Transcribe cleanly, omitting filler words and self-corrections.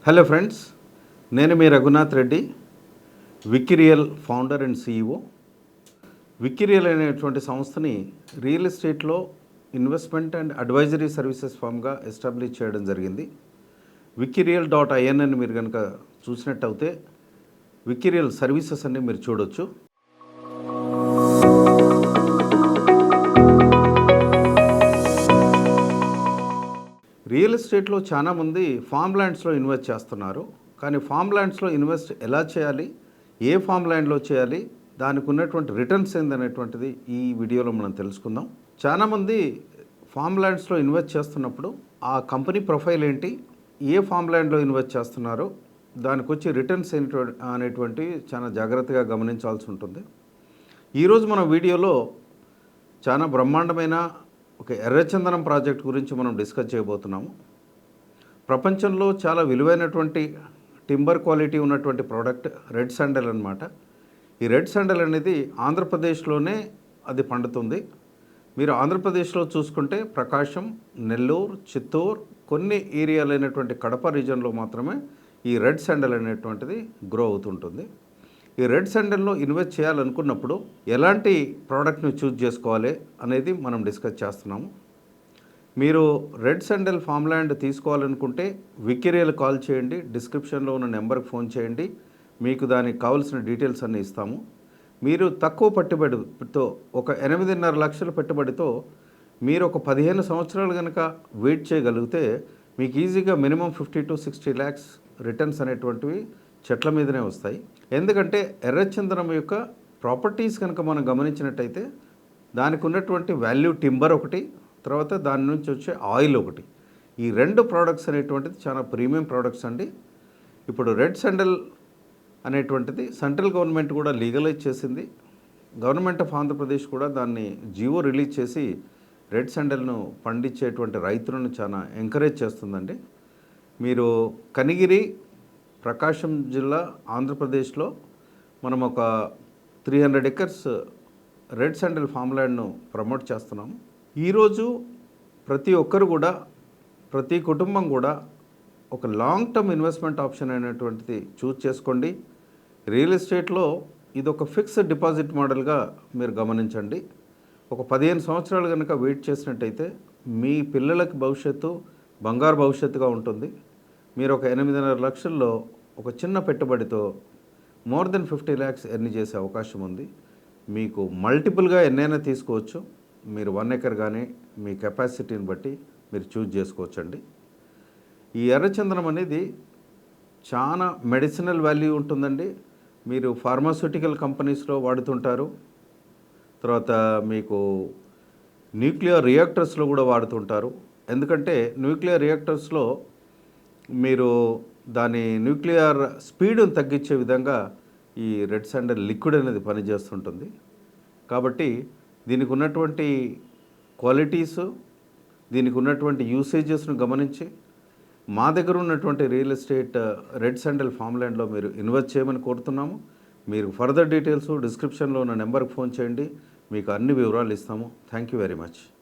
Hello friends, నేను మీ రఘునాథ్ రెడ్డి, విక్కిరియల్ ఫౌండర్ అండ్ సిఇఓ. విక్కిరియల్ అనేటువంటి సంస్థని రియల్ ఎస్టేట్లో ఇన్వెస్ట్మెంట్ అండ్ అడ్వైజరీ సర్వీసెస్ ఫామ్గా ఎస్టాబ్లిష్ చేయడం జరిగింది. విక్కిరియల్.in అని మీరు కనుక చూసినట్టయితే విక్కిరియల్ సర్వీసెస్ అన్ని మీరు చూడొచ్చు. రియల్ ఎస్టేట్లో చాలామంది ఫామ్ ల్యాండ్స్లో ఇన్వెస్ట్ చేస్తున్నారు. కానీ ఫామ్ ల్యాండ్స్లో ఇన్వెస్ట్ ఎలా చేయాలి, ఏ ఫామ్ ల్యాండ్లో చేయాలి, దానికి ఉన్నటువంటి రిటర్న్స్ ఏందనేటువంటిది ఈ వీడియోలో మనం తెలుసుకుందాం. చాలామంది ఫామ్ ల్యాండ్స్లో ఇన్వెస్ట్ చేస్తున్నప్పుడు ఆ కంపెనీ ప్రొఫైల్ ఏంటి, ఏ ఫామ్ ల్యాండ్లో ఇన్వెస్ట్ చేస్తున్నారు, దానికి వచ్చి రిటర్న్స్ అనేటువంటివి చాలా జాగ్రత్తగా గమనించాల్సి ఉంటుంది. ఈరోజు మన వీడియోలో చాలా బ్రహ్మాండమైన ఒక ఎర్రచందనం ప్రాజెక్ట్ గురించి మనం డిస్కస్ చేయబోతున్నాము. ప్రపంచంలో చాలా విలువైనటువంటి టింబర్ క్వాలిటీ ఉన్నటువంటి ప్రోడక్ట్ రెడ్ శాండల్ అన్నమాట. ఈ రెడ్ శాండల్ అనేది ఆంధ్రప్రదేశ్లోనే అది పండుతుంది. మీరు ఆంధ్రప్రదేశ్లో చూసుకుంటే ప్రకాశం, నెల్లూరు, చిత్తూరు, కొన్ని ఏరియాలు అయినటువంటి కడప రీజన్లో మాత్రమే ఈ రెడ్ శాండల్ అనేటువంటిది గ్రో అవుతుంటుంది. ఈ రెడ్ శాండల్లో ఇన్వెస్ట్ చేయాలనుకున్నప్పుడు ఎలాంటి ప్రోడక్ట్ని చూజ్ చేసుకోవాలి అనేది మనం డిస్కస్ చేస్తున్నాము. మీరు రెడ్ శాండల్ ఫామ్ ల్యాండ్ తీసుకోవాలనుకుంటే విక్కిరియల్ కాల్ చేయండి, డిస్క్రిప్షన్లో ఉన్న నెంబర్కి ఫోన్ చేయండి, మీకు దానికి కావాల్సిన డీటెయిల్స్ అన్నీ ఇస్తాము. మీరు తక్కువ పెట్టుబడితో ఒక 8.5 లక్షల పెట్టుబడితో మీరు ఒక 15 సంవత్సరాలు కనుక వెయిట్ చేయగలిగితే మీకు ఈజీగా మినిమం 50 to 60 lakhs రిటర్న్స్ అనేటువంటివి చెట్ల మీదనే వస్తాయి. ఎందుకంటే ఎర్రచందనం యొక్క ప్రాపర్టీస్ కనుక మనం గమనించినట్టయితే దానికి ఉన్నటువంటి వాల్యూ టింబర్ ఒకటి, తర్వాత దాని నుంచి వచ్చే ఆయిల్ ఒకటి. ఈ రెండు ప్రోడక్ట్స్ అనేటువంటిది చాలా ప్రీమియం ప్రోడక్ట్స్ అండి. ఇప్పుడు రెడ్ శాండల్ అనేటువంటిది సెంట్రల్ గవర్నమెంట్ కూడా లీగలైజ్ చేసింది. గవర్నమెంట్ ఆఫ్ ఆంధ్రప్రదేశ్ కూడా దాన్ని జియో రిలీజ్ చేసి రెడ్ శాండల్ను పండించేటువంటి రైతులను చాలా ఎంకరేజ్ చేస్తుందండి. మీరు కనిగిరి, ప్రకాశం జిల్లా, ఆంధ్రప్రదేశ్లో మనం ఒక 300 acres రెడ్ శాండల్ ఫామ్ ల్యాండ్ను ప్రమోట్ చేస్తున్నాము. ఈరోజు ప్రతి ఒక్కరు కూడా, ప్రతి కుటుంబం కూడా ఒక లాంగ్ టర్మ్ ఇన్వెస్ట్మెంట్ ఆప్షన్ అనేటువంటిది చూస్ చేసుకోండి. రియల్ ఎస్టేట్లో ఇది ఒక ఫిక్స్డ్ డిపాజిట్ మోడల్గా మీరు గమనించండి. ఒక 15 సంవత్సరాలు కనుక వెయిట్ చేసినట్టయితే మీ పిల్లలకి భవిష్యత్తు బంగారు భవిష్యత్తుగా ఉంటుంది. మీరు ఒక 8.5 లక్షల్లో ఒక చిన్న పెట్టుబడితో మోర్ దెన్ 50 lakhs ఎర్న్ చేసే అవకాశం ఉంది. మీకు మల్టిపుల్గా ఎన్నైనా తీసుకోవచ్చు. మీరు 1 acre కానీ మీ కెపాసిటీని బట్టి మీరు చూజ్ చేసుకోవచ్చండి. ఈ ఎర్రచందనం అనేది చాలా మెడిసినల్ వాల్యూ ఉంటుందండి. మీరు ఫార్మాస్యూటికల్ కంపెనీస్లో వాడుతుంటారు, తర్వాత మీకు న్యూక్లియర్ రియాక్టర్స్లో కూడా వాడుతుంటారు. ఎందుకంటే న్యూక్లియర్ రియాక్టర్స్లో మీరు దాని న్యూక్లియర్ స్పీడ్ని తగ్గించే విధంగా ఈ రెడ్ శాండల్ లిక్విడ్ అనేది పనిచేస్తుంటుంది. కాబట్టి దీనికి ఉన్నటువంటి క్వాలిటీసు, దీనికి ఉన్నటువంటి యూసేజెస్ను గమనించి మా దగ్గర ఉన్నటువంటి real estate red sandal farm ల్యాండ్లో మీరు ఇన్వెస్ట్ చేయమని కోరుతున్నాము. మీరు ఫర్దర్ డీటెయిల్స్ డిస్క్రిప్షన్లో ఉన్న నెంబర్కి ఫోన్ చేయండి, మీకు అన్ని వివరాలు ఇస్తాము. Thank you very much.